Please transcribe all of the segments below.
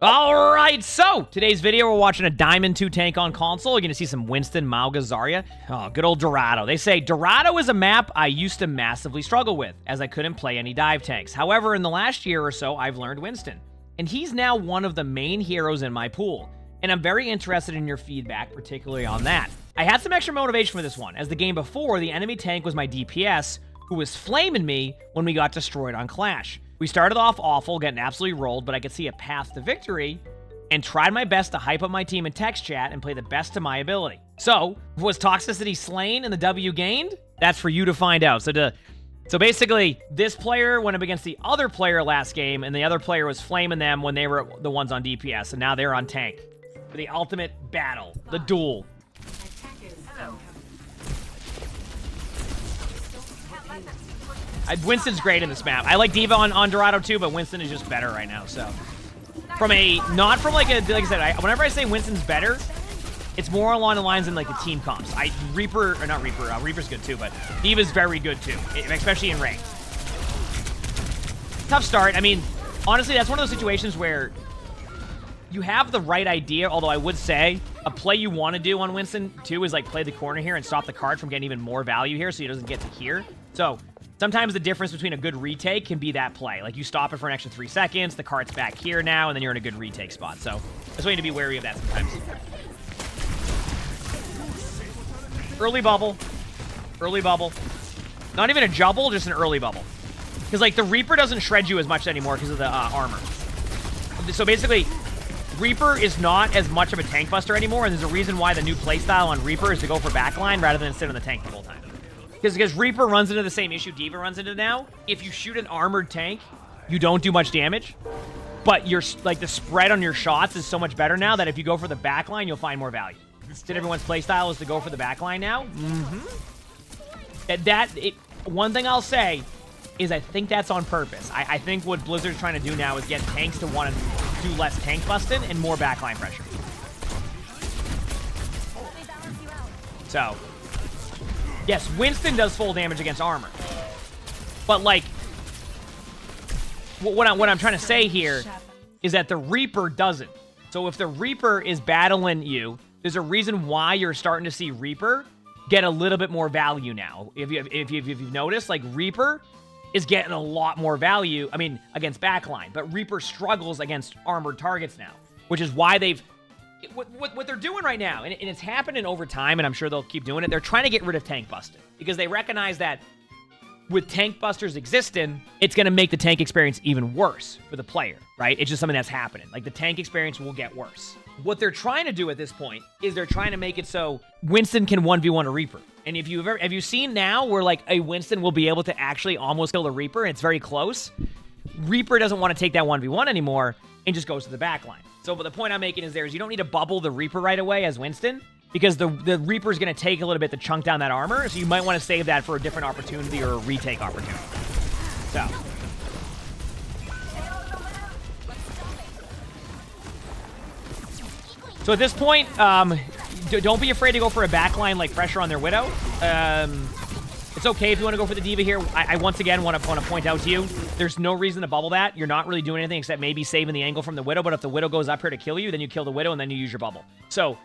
All right, so today's video, we're watching a Diamond 2 tank on console. You're going to see some Winston, Mauga, Zarya. Oh, good old Dorado. They say Dorado is a map I used to massively struggle with, as I couldn't play any dive tanks. However, in the last year or so, I've learned Winston, and he's now one of the main heroes in my pool, and I'm very interested in your feedback, particularly on that. I had some extra motivation for this one, as the game before, the enemy tank was my DPS, who was flaming me when we got destroyed on Clash. We started off awful, getting absolutely rolled, but I could see a path to victory and tried my best to hype up my team in text chat and play the best to my ability. So, was toxicity slain and the W gained? That's for you to find out. So basically, this player went up against the other player last game, and the other player was flaming them when they were the ones on DPS, and now they're on tank. For the ultimate battle, the duel. Winston's great in this map. I like D.Va on Dorado too, but Winston is just better right now. So, not from like I said, whenever I say Winston's better, it's more along the lines in like the team comps. Reaper's good too, but D.Va's very good too, especially in rank. Tough start. I mean, honestly, that's one of those situations where you have the right idea, although I would say a play you want to do on Winston too is like play the corner here and stop the card from getting even more value here so he doesn't get to here. So, sometimes the difference between a good retake can be that play. Like, you stop it for an extra 3 seconds, the card's back here now, and then you're in a good retake spot. So, just want you to be wary of that sometimes. Early bubble. Early bubble. Not even a jubble, just an early bubble. Because, like, the Reaper doesn't shred you as much anymore because of the armor. So, basically, Reaper is not as much of a tank buster anymore, and there's a reason why the new playstyle on Reaper is to go for backline rather than sit on the tank the whole time. Because Reaper runs into the same issue D.Va runs into now. If you shoot an armored tank, you don't do much damage. But the spread on your shots is so much better now that if you go for the backline, you'll find more value. Instead, everyone's playstyle is to go for the backline now. One thing I'll say is I think that's on purpose. I think what Blizzard's trying to do now is get tanks to want to do less tank busting and more backline pressure. So, yes, Winston does full damage against armor. But, like, what I'm trying to say here is that the Reaper doesn't. So if the Reaper is battling you, there's a reason why you're starting to see Reaper get a little bit more value now. If you've noticed, like, Reaper is getting a lot more value, I mean, against backline. But Reaper struggles against armored targets now, which is why they've... What they're doing right now, and it's happening over time, and I'm sure they'll keep doing it, they're trying to get rid of tank busting. Because they recognize that with tank busters existing, it's going to make the tank experience even worse for the player, right? It's just something that's happening. Like, the tank experience will get worse. What they're trying to do at this point is they're trying to make it so Winston can 1v1 a Reaper. And have you seen now where, like, a Winston will be able to actually almost kill the Reaper, and it's very close? Reaper doesn't want to take that 1v1 anymore and just goes to the backline. So, but the point I'm making is you don't need to bubble the Reaper right away as Winston, because the Reaper's going to take a little bit to chunk down that armor, so you might want to save that for a different opportunity or a retake opportunity. So at this point, don't be afraid to go for a backline, like, pressure on their Widow. It's okay if you want to go for the D.Va here. I once again want to point out to you, there's no reason to bubble that. You're not really doing anything except maybe saving the angle from the Widow, but if the Widow goes up here to kill you, then you kill the Widow and then you use your bubble. So,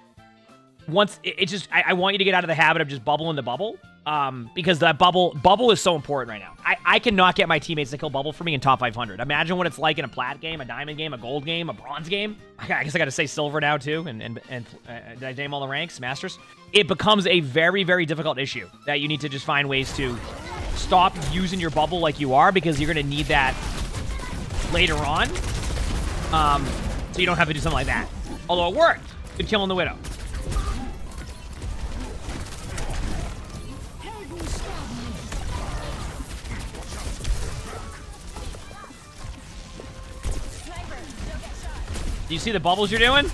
I want you to get out of the habit of just bubbling the bubble, because that bubble is so important right now. I cannot get my teammates to kill bubble for me in top 500. Imagine what it's like in a plat game, a diamond game, a gold game, a bronze game. I guess I got to say silver now too, and did I name all the ranks? Masters? It becomes a very, very difficult issue that you need to just find ways to stop using your bubble like you are, because you're going to need that later on, so you don't have to do something like that. Although it worked. Good kill on the Widow. Do you see the bubbles you're doing?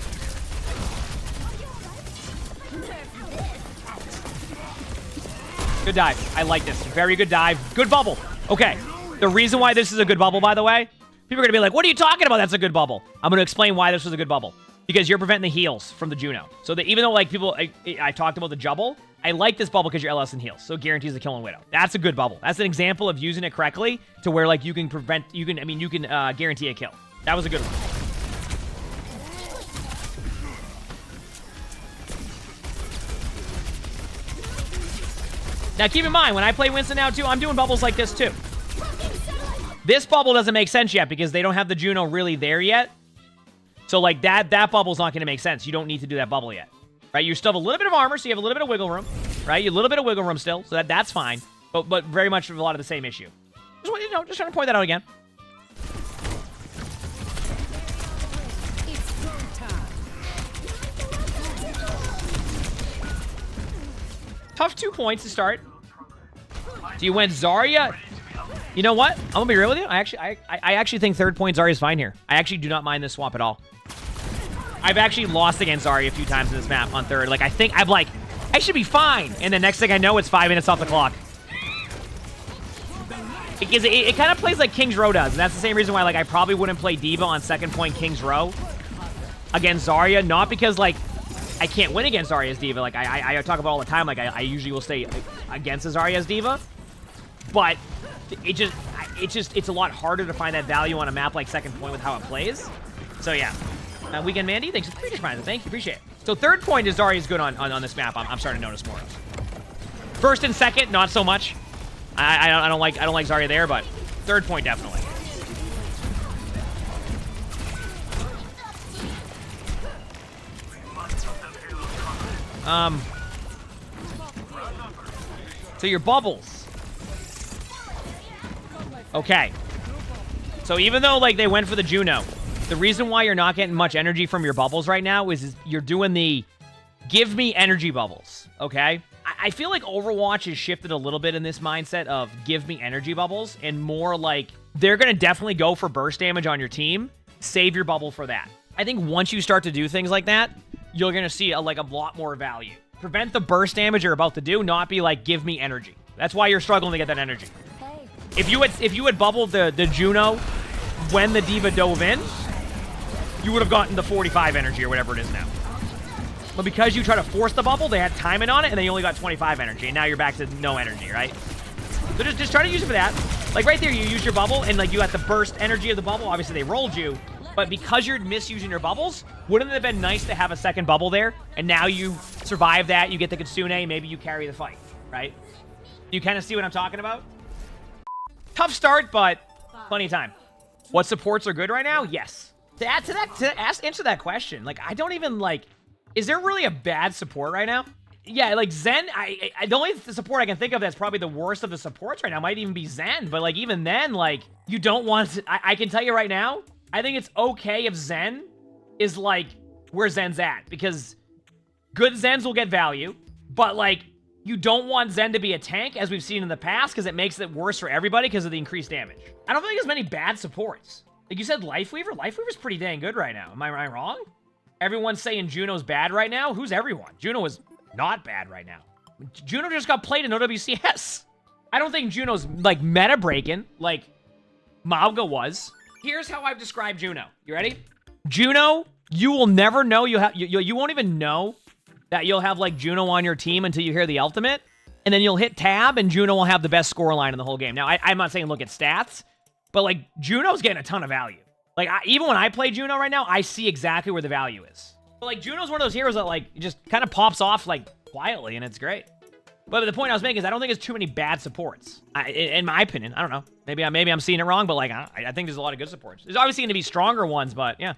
Good dive. I like this. Very good dive. Good bubble. Okay. The reason why this is a good bubble, by the way, people are going to be like, what are you talking about? That's a good bubble. I'm going to explain why this was a good bubble. Because you're preventing the heals from the Juno. So that even though, like, people, I talked about the jubble, I like this bubble because you're LS and heals. So it guarantees the kill on Widow. That's a good bubble. That's an example of using it correctly to where, like, you can guarantee a kill. That was a good one. Now, keep in mind, when I play Winston now, too, I'm doing bubbles like this, too. This bubble doesn't make sense yet because they don't have the Juno really there yet. So, like, that bubble's not going to make sense. You don't need to do that bubble yet. Right? You still have a little bit of armor, so you have a little bit of wiggle room. Right? You have a little bit of wiggle room still, so that's fine. But very much a lot of the same issue. Just trying to point that out again. Tough 2 points to start. So you went Zarya. You know what? I'm gonna be real with you. I actually think third point Zarya is fine here. I actually do not mind this swap at all. I've actually lost against Zarya a few times in this map on third. Like, I think I'm like, I should be fine. And the next thing I know, it's 5 minutes off the clock. It kind of plays like King's Row does. And that's the same reason why, like, I probably wouldn't play D.Va on second point King's Row against Zarya. Not because, like, I can't win against Zarya's D.Va. Like, I talk about all the time. Like, I usually will stay against Zarya's D.Va. But it's a lot harder to find that value on a map like second point with how it plays. So, yeah. Weekend Mandy, thanks for the Thank you, appreciate it. So third point is Zarya's good on this map. I'm starting to notice more of. First and second, not so much. I don't like Zarya there, but third point definitely. So your bubbles. Okay. So even though like they went for the Juno, the reason why you're not getting much energy from your bubbles right now is you're doing the give me energy bubbles, okay? I feel like Overwatch has shifted a little bit in this mindset of give me energy bubbles and more like they're going to definitely go for burst damage on your team. Save your bubble for that. I think once you start to do things like that, you're going to see a lot more value. Prevent the burst damage you're about to do, not be like give me energy. That's why you're struggling to get that energy. If you had bubbled the Juno when the D.Va dove in, you would have gotten the 45 energy or whatever it is now. But because you try to force the bubble, they had timing on it, and they only got 25 energy, and now you're back to no energy, right? So just try to use it for that. Like right there, you use your bubble, and like you got the burst energy of the bubble. Obviously, they rolled you, but because you're misusing your bubbles, wouldn't it have been nice to have a second bubble there? And now you survive that, you get the Kitsune, maybe you carry the fight, right? You kind of see what I'm talking about? Tough start, but plenty of time. What supports are good right now? Yes. To answer that question, like, I don't even, like, is there really a bad support right now? Yeah, like, Zen, the only support I can think of that's probably the worst of the supports right now might even be Zen, but, like, even then, like, you don't want to, I can tell you right now, I think it's okay if Zen is, like, where Zen's at, because good Zens will get value, but, like, you don't want Zen to be a tank, as we've seen in the past, because it makes it worse for everybody because of the increased damage. I don't think there's many bad supports. Like you said, Lifeweaver? Lifeweaver's pretty dang good right now. Am I wrong? Everyone's saying Juno's bad right now? Who's everyone? Juno is not bad right now. Juno just got played in OWCS. I don't think Juno's, like, meta-breaking like Mauga was. Here's how I've described Juno. You ready? Juno, you will never know you won't even know that you'll have, like, Juno on your team until you hear the ultimate, and then you'll hit tab, and Juno will have the best scoreline in the whole game. Now, I'm not saying look at stats, but, like, Juno's getting a ton of value. Like, even when I play Juno right now, I see exactly where the value is. But, like, Juno's one of those heroes that, like, just kind of pops off, like, quietly, and it's great. But the point I was making is I don't think there's too many bad supports. In my opinion, I don't know. Maybe I'm seeing it wrong, but, like, I think there's a lot of good supports. There's obviously going to be stronger ones, but, yeah.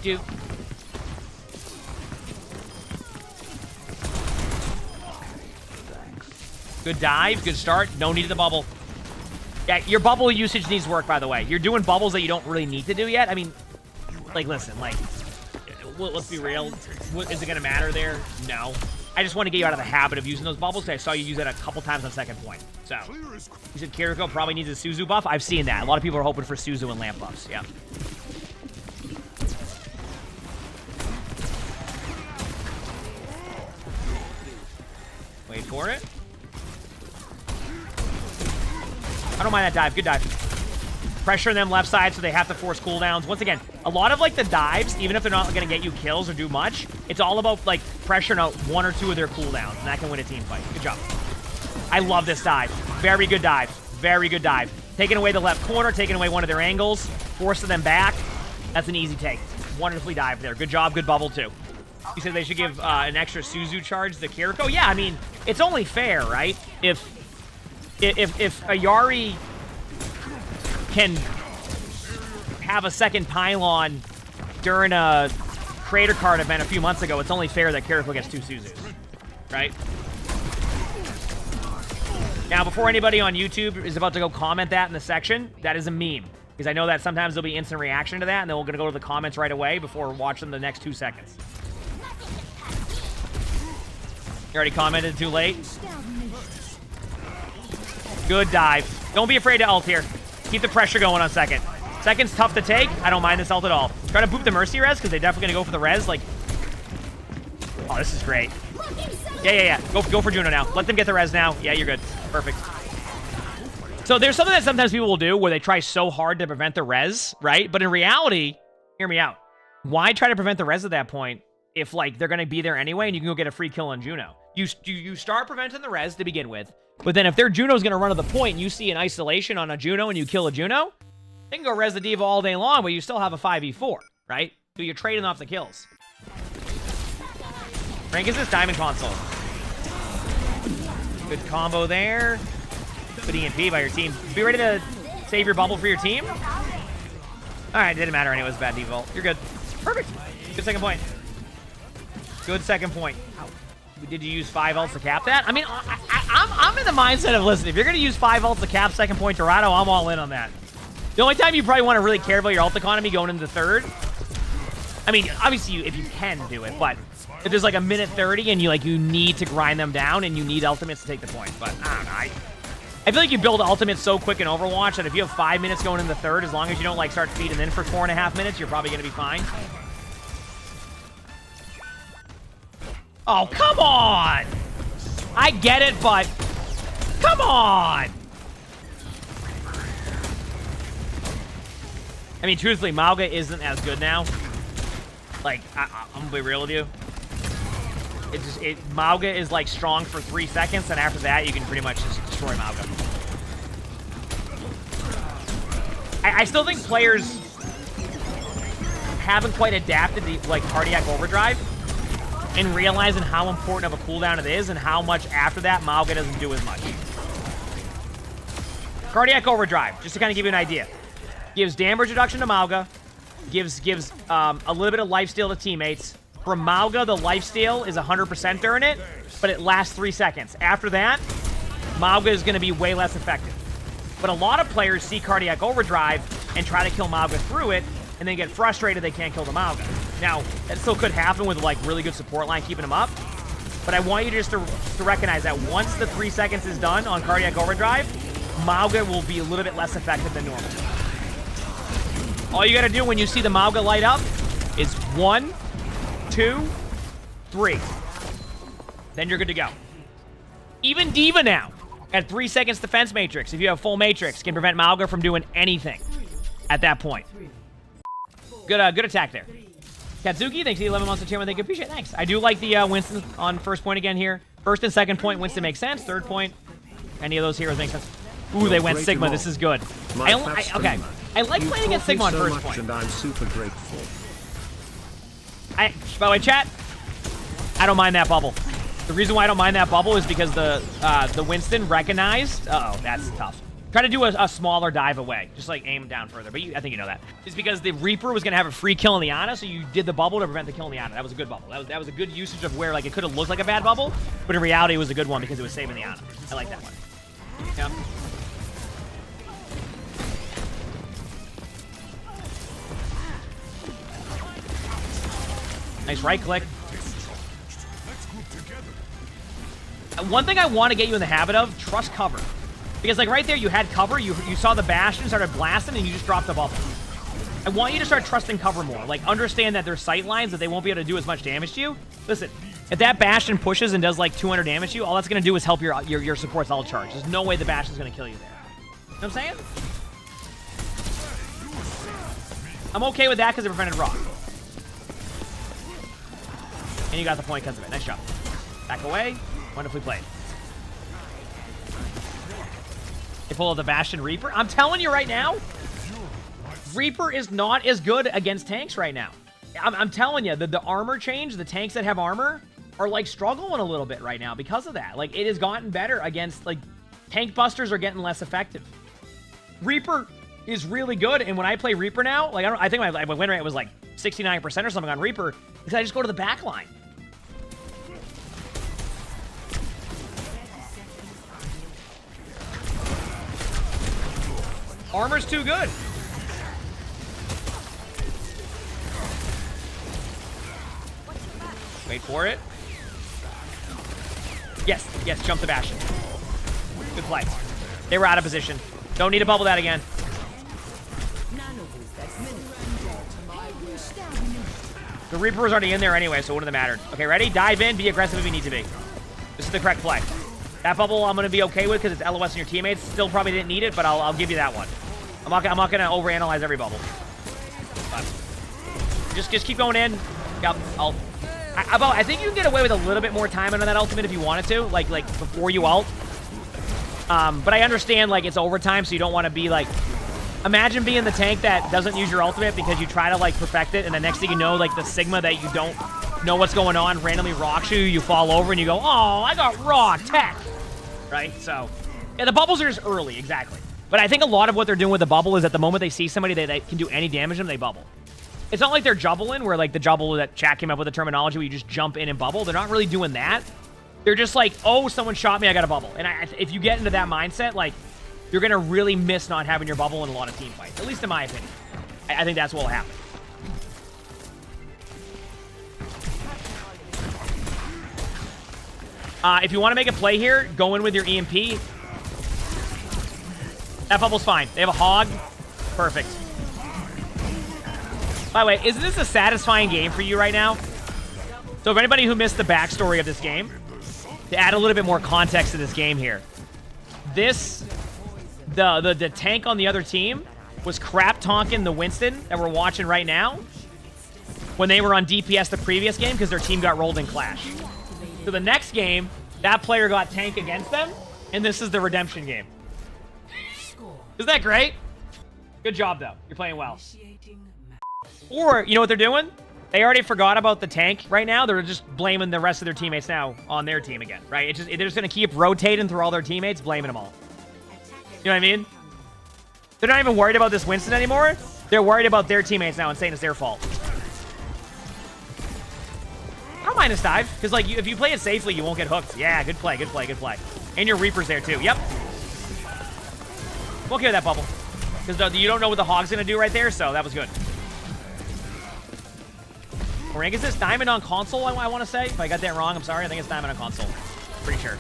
Do. Good dive, good start. No need of the bubble. Yeah, your bubble usage needs work, by the way. You're doing bubbles that you don't really need to do yet. I mean, like, listen, like, let's be real. Is it going to matter there? No. I just want to get you out of the habit of using those bubbles. I saw you use it a couple times on second point. So, you said Kiriko probably needs a Suzu buff. I've seen that. A lot of people are hoping for Suzu and lamp buffs. Yeah. Wait for it. I don't mind that dive. Good dive. Pressure them left side so they have to force cooldowns. Once again, a lot of, like, the dives, even if they're not going to get you kills or do much, it's all about, like, pressuring out one or two of their cooldowns, and that can win a team fight. Good job. I love this dive. Very good dive. Very good dive. Taking away the left corner, taking away one of their angles, forcing them back. That's an easy take. Wonderfully dived there. Good job, good bubble too. You said they should give an extra Suzu charge to Kiriko. Yeah, I mean, it's only fair, right? If Ayari can have a second pylon during a creator card event a few months ago, it's only fair that Kiriko gets 2 Suzus, right? Now, before anybody on YouTube is about to go comment that in the section, that is a meme. Because I know that sometimes there'll be instant reaction to that, and then we're going to go to the comments right away before watching the next 2 seconds. You already commented too late? Good dive. Don't be afraid to ult here. Keep the pressure going on second. Second's tough to take. I don't mind this ult at all. Try to boop the Mercy res, because they're definitely going to go for the res. Like, oh, this is great. Yeah. Go for Juno now. Let them get the res now. Yeah, you're good. Perfect. So there's something that sometimes people will do where they try so hard to prevent the res, right? But in reality, hear me out. Why try to prevent the res at that point if, like, they're going to be there anyway and you can go get a free kill on Juno? You start preventing the res to begin with, but then if their Juno's going to run to the point and you see an isolation on a Juno and you kill a Juno, they can go res the diva all day long, but you still have a 5v4, right? So you're trading off the kills. Rank is this Diamond Console. Good combo there. Good EMP by your team. Be ready to save your bubble for your team. All right, didn't matter anyways. Bad default. You're good. Perfect. Good second point. Good second point. Did you use 5 ults to cap that? I mean, I'm in the mindset of, listen, if you're going to use 5 ults to cap second point Dorado, I'm all in on that. The only time you probably want to really care about your ult economy going into the third, I mean, obviously, if you can do it, but if there's like a minute 30 and you need to grind them down and you need ultimates to take the point. But I don't know. I feel like you build ultimates so quick in Overwatch that if you have 5 minutes going in the third, as long as you don't like start feeding in for 4.5 minutes, you're probably going to be fine. Oh, come on! I get it, but come on! I mean, truthfully, Mauga isn't as good now. Like, I'm gonna be real with you. Mauga is like strong for 3 seconds, and after that, you can pretty much just destroy Mauga. I still think players haven't quite adapted to like cardiac overdrive and realizing how important of a cooldown it is and how much after that Mauga doesn't do as much. Cardiac overdrive, just to kind of give you an idea, gives damage reduction to Mauga, gives a little bit of lifesteal to teammates. For Mauga, the lifesteal is 100% during it, but it lasts 3 seconds. After that, Mauga is going to be way less effective. But a lot of players see Cardiac Overdrive and try to kill Mauga through it, and then get frustrated they can't kill the Mauga. Now, that still could happen with like really good support line keeping them up, but I want you just to recognize that once the 3 seconds is done on Cardiac Overdrive, Mauga will be a little bit less effective than normal. All you got to do when you see the Mauga light up is 1, 2, 3. Then you're good to go. Even Diva now, at 3 seconds defense matrix, if you have full matrix, can prevent Mauga from doing anything at that point. Good attack there. Katsuki, thanks for the 11 months of tier 1. Thank you. Appreciate it. Thanks. I do like the Winston on first point again here. First and second point, Winston makes sense. Third point, any of those heroes make sense. Ooh, they went Sigma. This is good. Okay. I like playing against Sigma on first point. And I'm super grateful. By the way, chat, I don't mind that bubble. The reason why I don't mind that bubble is because the Winston recognized. Uh-oh, that's tough. Try to do a smaller dive away. Just like aim down further. But I think you know that. It's because the Reaper was going to have a free kill on the Ana, so you did the bubble to prevent the kill on the Ana. That was a good bubble. That was a good usage of where like it could have looked like a bad bubble, but in reality it was a good one because it was saving the Ana. I like that one. Yeah. Nice right click. One thing I want to get you in the habit of, trust cover. Because like right there, you had cover, you saw the Bastion, started blasting, and you just dropped the bubble. I want you to start trusting cover more. Like understand that there's sight lines that they won't be able to do as much damage to you. Listen, if that Bastion pushes and does like 200 damage to you, all that's going to do is help your support's all charge. There's no way the Bastion's going to kill you there. You know what I'm saying? I'm okay with that because it prevented Rock. And you got the point because of it. Nice job. Back away. Wonderfully played. careful of the Bastion Reaper. I'm telling you right now, Reaper is not as good against tanks right now. I'm telling you, the armor change, the tanks that have armor are like struggling a little bit right now because of that. Like, it has gotten better against, like, tank busters are getting less effective. Reaper is really good, and when I play Reaper now, like, I think my win rate was like 69% or something on Reaper, because I just go to the back line. Armor's too good. Wait for it. Yes, yes, jump the Bastion. Good play. They were out of position. Don't need to bubble that again. The Reaper was already in there anyway, so it wouldn't have mattered. Okay, ready? Dive in, be aggressive if you need to be. This is the correct play. That bubble I'm going to be okay with because it's LOS and your teammates. Still probably didn't need it, but I'll give you that one. I'm not going to overanalyze every bubble. But just keep going in. Yep, I think you can get away with a little bit more time on that ultimate if you wanted to, like before you ult. But I understand, like, it's overtime, so you don't want to be like... Imagine being the tank that doesn't use your ultimate because you try to, like, perfect it, and the next thing you know, like, the Sigma that you don't know what's going on randomly rocks you fall over, and you go, oh, I got raw tech. Right? So, yeah, the bubbles are just early, exactly. But I think a lot of what they're doing with the bubble is at the moment they see somebody that can do any damage to them, they bubble. It's not like they're jubbling, where, like, the jubble that Chat came up with the terminology where you just jump in and bubble. They're not really doing that. They're just like, oh, someone shot me, I got a bubble. And if you get into that mindset, like, you're going to really miss not having your bubble in a lot of team fights. At least in my opinion. I think that's what will happen. If you want to make a play here, go in with your EMP. That bubble's fine. They have a hog. Perfect. By the way, isn't this a satisfying game for you right now? So if anybody who missed the backstory of this game, to add a little bit more context to this game here, the tank on the other team was crap tonking the Winston that we're watching right now when they were on DPS the previous game because their team got rolled in Clash. So the next game, that player got tank against them, and this is the redemption game. Isn't that great? Good job, though. You're playing well. Or, you know what they're doing? They already forgot about the tank right now. They're just blaming the rest of their teammates now on their team again, right? They're just going to keep rotating through all their teammates, blaming them all. You know what I mean? They're not even worried about this Winston anymore. They're worried about their teammates now and saying it's their fault. I don't mind this dive, because, like, if you play it safely, you won't get hooked. Yeah, good play, good play, good play. And your Reaper's there, too. Yep. I'm okay with that bubble. Because you don't know what the Hog's going to do right there, so that was good. What rank is this? Diamond on console, I want to say. If I got that wrong, I'm sorry. I think it's Diamond on console. Pretty sure.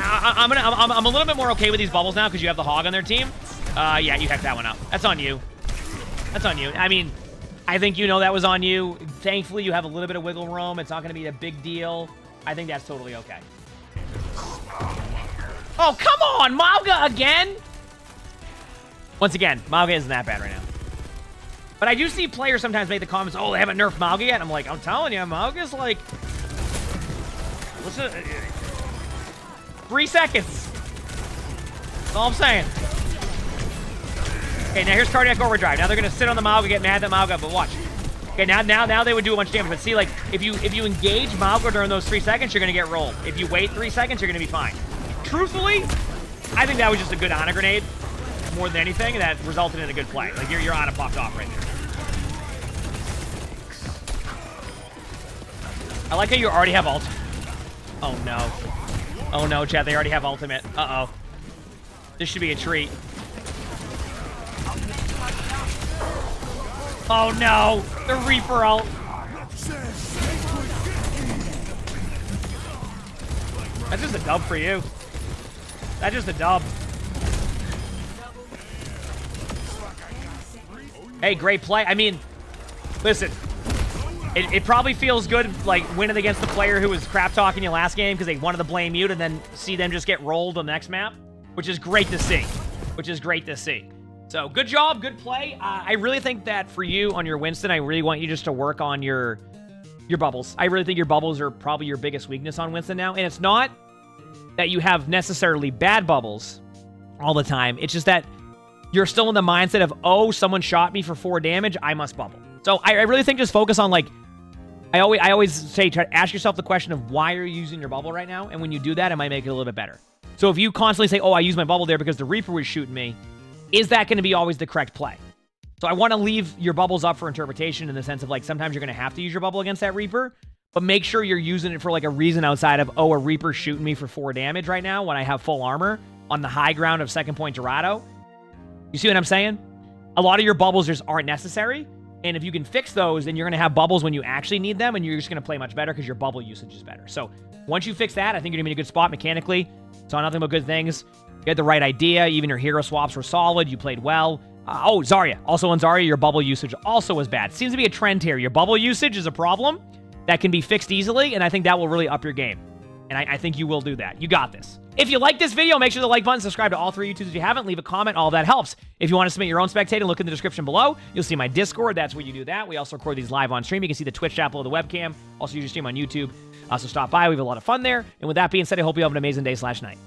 I'm a little bit more okay with these bubbles now because you have the Hog on their team. Yeah, you hecked that one up. That's on you. That's on you. I mean, I think you know that was on you. Thankfully, you have a little bit of wiggle room. It's not going to be a big deal. I think that's totally okay. Oh, come on! Mauga again? Once again, Mauga isn't that bad right now. But I do see players sometimes make the comments, oh, they haven't nerfed Mauga yet. I'm like, I'm telling you, Mauga's like... Listen... 3 seconds. That's all I'm saying. Okay, now here's Cardiac Overdrive. Now they're going to sit on the Mauga, get mad at Mauga, but watch. Okay, now they would do a bunch of damage. But see, like, if you engage Mauga during those 3 seconds, you're going to get rolled. If you wait 3 seconds, you're going to be fine. Truthfully, I think that was just a good honor grenade more than anything that resulted in a good play. Like, your honor popped off right there. I like how you already have ult. Oh, no. Oh, no, chat. They already have ultimate. Uh-oh. This should be a treat. Oh, no. The Reaper ult. That's just a dub for you. That's just a dub. Hey, great play. I mean, listen. It probably feels good, like, winning against the player who was crap-talking you last game because they wanted to blame you and then see them just get rolled on the next map, which is great to see. Which is great to see. So, good job, good play. I really think that for you on your Winston, I really want you just to work on your bubbles. I really think your bubbles are probably your biggest weakness on Winston now, and it's not that you have necessarily bad bubbles all the time. It's just that you're still in the mindset of, oh, someone shot me for 4 damage, I must bubble. So I really think just focus on, like, I always say, try to ask yourself the question of why are you using your bubble right now? And when you do that, it might make it a little bit better. So if you constantly say, oh, I used my bubble there because the Reaper was shooting me, is that going to be always the correct play? So I want to leave your bubbles up for interpretation in the sense of, like, sometimes you're going to have to use your bubble against that Reaper, but make sure you're using it for, like, a reason outside of, oh, a Reaper's shooting me for 4 damage right now when I have full armor on the high ground of second point Dorado. You see what I'm saying? A lot of your bubbles just aren't necessary, and if you can fix those, then you're going to have bubbles when you actually need them, and you're just going to play much better because your bubble usage is better. So once you fix that, I think you're going to be in a good spot mechanically. Saw nothing but good things. You had the right idea. Even your hero swaps were solid. You played well. Oh, Zarya. Also on Zarya, your bubble usage also was bad. Seems to be a trend here. Your bubble usage is a problem that can be fixed easily, and I think that will really up your game. And I think you will do that. You got this. If you like this video, make sure to like button, subscribe to all 3 YouTubes if you haven't, leave a comment, all of that helps. If you want to submit your own spectating, look in the description below. You'll see my Discord, that's where you do that. We also record these live on stream. You can see the Twitch chat below the webcam. Also, usually stream on YouTube. So stop by, we have a lot of fun there. And with that being said, I hope you have an amazing day/night.